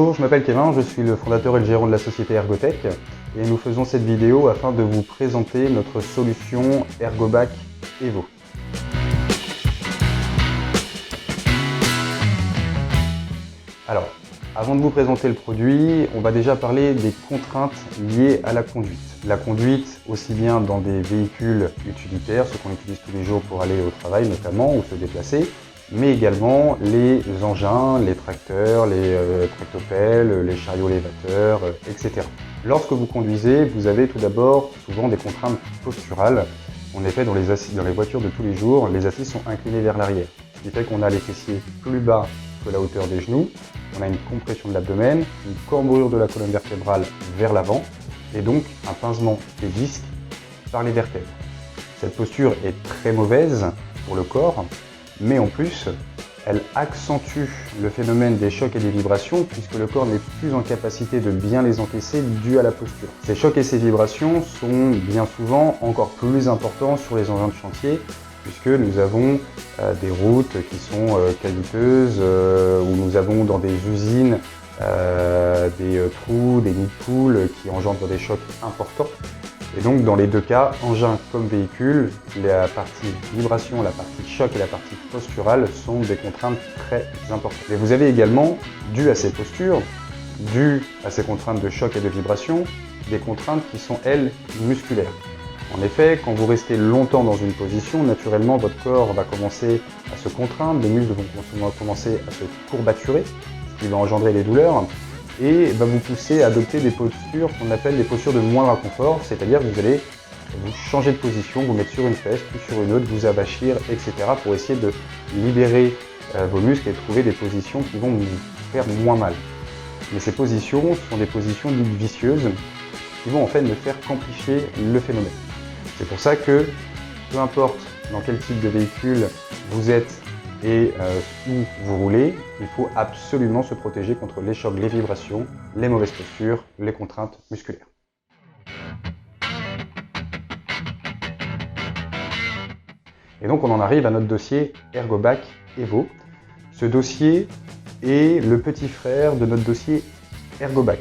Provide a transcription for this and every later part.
Bonjour, je m'appelle Kevin, je suis le fondateur et le gérant de la société Ergotech et nous faisons cette vidéo afin de vous présenter notre solution Ergoback Evo. Alors, avant de vous présenter le produit, on va déjà parler des contraintes liées à la conduite. La conduite, aussi bien dans des véhicules utilitaires, ceux qu'on utilise tous les jours pour aller au travail notamment ou se déplacer, mais également les engins, les tracteurs, les tractopelles, les chariots élévateurs, etc. Lorsque vous conduisez, vous avez tout d'abord souvent des contraintes posturales. En effet, dans les voitures de tous les jours, les assises sont inclinées vers l'arrière, ce qui fait qu'on a les fessiers plus bas que la hauteur des genoux, on a une compression de l'abdomen, une cambrure de la colonne vertébrale vers l'avant, et donc un pincement des disques par les vertèbres. Cette posture est très mauvaise pour le corps, mais en plus, elle accentue le phénomène des chocs et des vibrations puisque le corps n'est plus en capacité de bien les encaisser dû à la posture. Ces chocs et ces vibrations sont bien souvent encore plus importants sur les engins de chantier puisque nous avons des routes qui sont caillouteuses, où nous avons dans des usines des trous, des nids de poules qui engendrent des chocs importants. Et donc dans les deux cas, engin comme véhicule, la partie vibration, la partie choc et la partie posturale sont des contraintes très importantes. Et vous avez également, dû à ces postures, dû à ces contraintes de choc et de vibration, des contraintes qui sont, elles, musculaires. En effet, quand vous restez longtemps dans une position, naturellement votre corps va commencer à se contraindre, les muscles vont commencer à se courbaturer, ce qui va engendrer des douleurs, et va vous pousser à adopter des postures qu'on appelle des postures de moindre confort, c'est-à-dire que vous allez vous changer de position, vous mettre sur une fesse, puis sur une autre, vous avachir, etc. pour essayer de libérer vos muscles et trouver des positions qui vont vous faire moins mal. Mais ces positions sont des positions dites vicieuses qui vont en fait ne faire qu'amplifier le phénomène. C'est pour ça que, peu importe dans quel type de véhicule vous êtes et où vous roulez, il faut absolument se protéger contre les chocs, les vibrations, les mauvaises postures, les contraintes musculaires. Et donc on en arrive à notre dossier Ergoback Evo. Ce dossier est le petit frère de notre dossier Ergoback.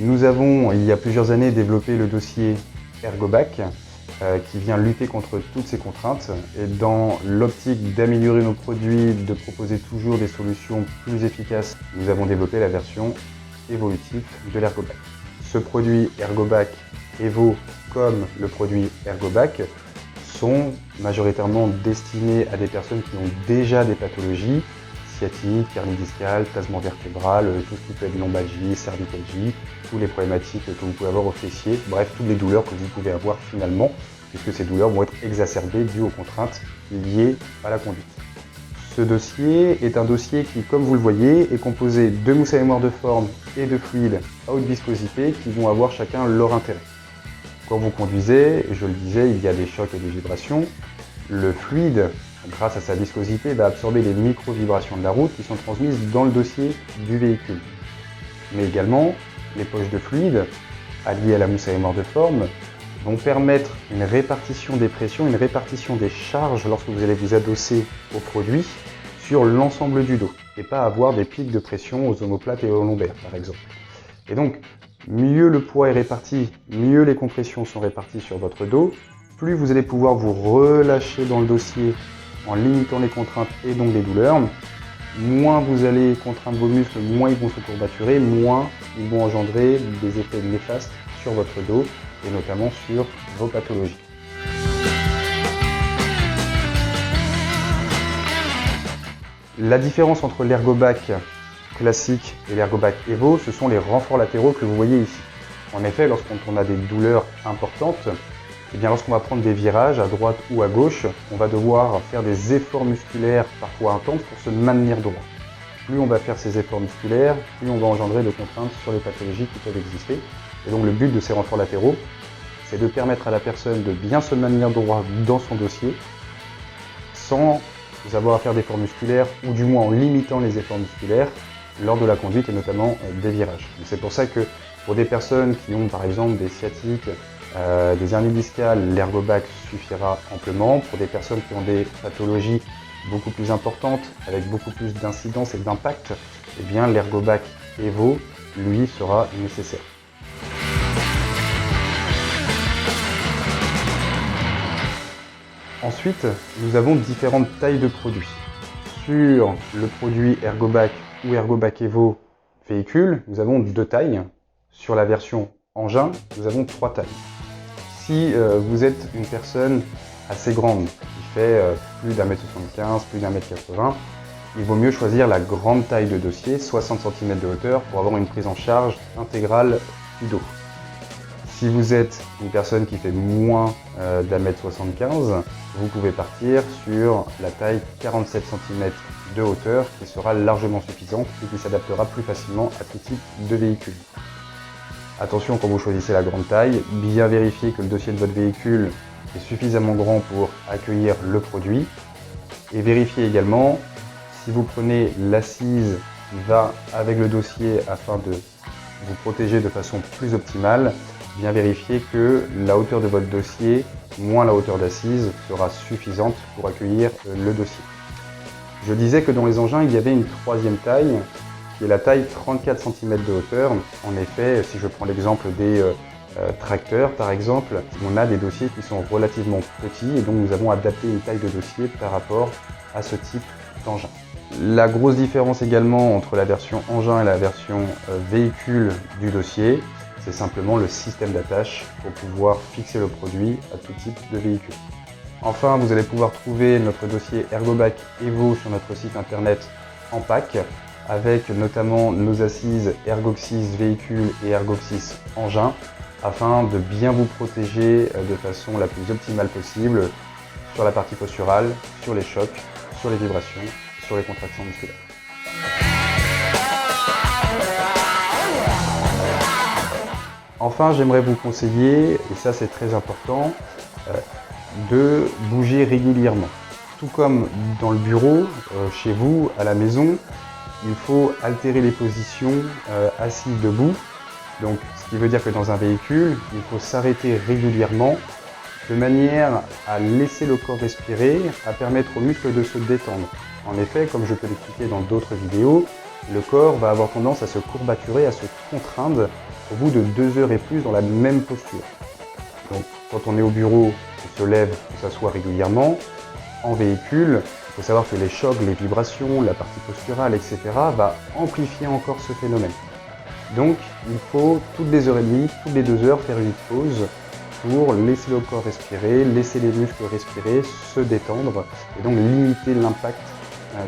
Nous avons, il y a plusieurs années, développé le dossier Ergoback, qui vient lutter contre toutes ces contraintes et dans l'optique d'améliorer nos produits, de proposer toujours des solutions plus efficaces, nous avons développé la version évolutive de l'Ergoback. Ce produit Ergoback Evo comme le produit Ergoback sont majoritairement destinés à des personnes qui ont déjà des pathologies sciatique, hernie discale, tassement vertébral, tout ce qui peut être lombalgie, cervicalgie, toutes les problématiques que vous pouvez avoir au fessier, bref, toutes les douleurs que vous pouvez avoir finalement, puisque ces douleurs vont être exacerbées dues aux contraintes liées à la conduite. Ce dossier est un dossier qui, comme vous le voyez, est composé de mousse à mémoire de forme et de fluides à haute viscosité qui vont avoir chacun leur intérêt. Quand vous conduisez, je le disais, il y a des chocs et des vibrations. Le fluide, grâce à sa viscosité, va absorber les micro-vibrations de la route qui sont transmises dans le dossier du véhicule. Mais également, les poches de fluide, alliées à la mousse à mémoire de forme, vont permettre une répartition des pressions, une répartition des charges lorsque vous allez vous adosser au produit sur l'ensemble du dos, et pas avoir des pics de pression aux omoplates et aux lombaires, par exemple. Et donc, mieux le poids est réparti, mieux les compressions sont réparties sur votre dos, plus vous allez pouvoir vous relâcher dans le dossier en limitant les contraintes et donc les douleurs, moins vous allez contraindre vos muscles, moins ils vont se courbaturer, moins ils vont engendrer des effets néfastes sur votre dos et notamment sur vos pathologies. La différence entre l'Ergoback classique et l'Ergoback Evo, ce sont les renforts latéraux que vous voyez ici. En effet, lorsqu'on a des douleurs importantes, eh bien, lorsqu'on va prendre des virages à droite ou à gauche, on va devoir faire des efforts musculaires parfois intenses pour se maintenir droit. Plus on va faire ces efforts musculaires, plus on va engendrer de contraintes sur les pathologies qui peuvent exister. Et donc le but de ces renforts latéraux, c'est de permettre à la personne de bien se maintenir droit dans son dossier, sans avoir à faire d'efforts musculaires, ou du moins en limitant les efforts musculaires lors de la conduite et notamment des virages. C'est pour ça que pour des personnes qui ont par exemple des sciatiques, des hernies discales, l'Ergoback suffira amplement. Pour des personnes qui ont des pathologies beaucoup plus importantes, avec beaucoup plus d'incidence et d'impact, eh bien l'Ergoback Evo lui, sera nécessaire. Ensuite, nous avons différentes tailles de produits. Sur le produit Ergobac ou Ergobac Evo véhicule, nous avons 2 tailles. Sur la version engin, nous avons 3 tailles. Si vous êtes une personne assez grande, qui fait plus d'1m75, plus d'1m80, il vaut mieux choisir la grande taille de dossier, 60 cm de hauteur, pour avoir une prise en charge intégrale du dos. Si vous êtes une personne qui fait moins d'1m75, vous pouvez partir sur la taille 47 cm de hauteur qui sera largement suffisante et qui s'adaptera plus facilement à tout type de véhicule. Attention quand vous choisissez la grande taille, bien vérifier que le dossier de votre véhicule est suffisamment grand pour accueillir le produit et vérifiez également si vous prenez l'assise qui va avec le dossier afin de vous protéger de façon plus optimale, bien vérifier que la hauteur de votre dossier moins la hauteur d'assise sera suffisante pour accueillir le dossier. Je disais que dans les engins, il y avait une 3e taille, qui est la taille 34 cm de hauteur. En effet, si je prends l'exemple des tracteurs par exemple, on a des dossiers qui sont relativement petits et donc nous avons adapté une taille de dossier par rapport à ce type d'engin. La grosse différence également entre la version engin et la version véhicule du dossier, c'est simplement le système d'attache pour pouvoir fixer le produit à tout type de véhicule. Enfin, vous allez pouvoir trouver notre dossier Ergobac Evo sur notre site internet en pack, avec notamment nos assises Ergoxis véhicule et Ergoxis engin, afin de bien vous protéger de façon la plus optimale possible sur la partie posturale, sur les chocs, sur les vibrations, sur les contractions musculaires. Enfin, j'aimerais vous conseiller, et ça c'est très important, de bouger régulièrement. Tout comme dans le bureau, chez vous, à la maison, il faut altérer les positions assis, debout. Donc, ce qui veut dire que dans un véhicule, il faut s'arrêter régulièrement de manière à laisser le corps respirer, à permettre aux muscles de se détendre. En effet, comme je peux l'expliquer dans d'autres vidéos, le corps va avoir tendance à se courbaturer, à se contraindre au bout de 2 heures et plus dans la même posture. Donc, quand on est au bureau, on se lève, on s'assoit régulièrement. En véhicule, il faut savoir que les chocs, les vibrations, la partie posturale, etc. va amplifier encore ce phénomène. Donc, il faut toutes les heures et demie, toutes les 2 heures, faire une pause pour laisser le corps respirer, laisser les muscles respirer, se détendre et donc limiter l'impact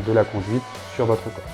de la conduite sur votre corps.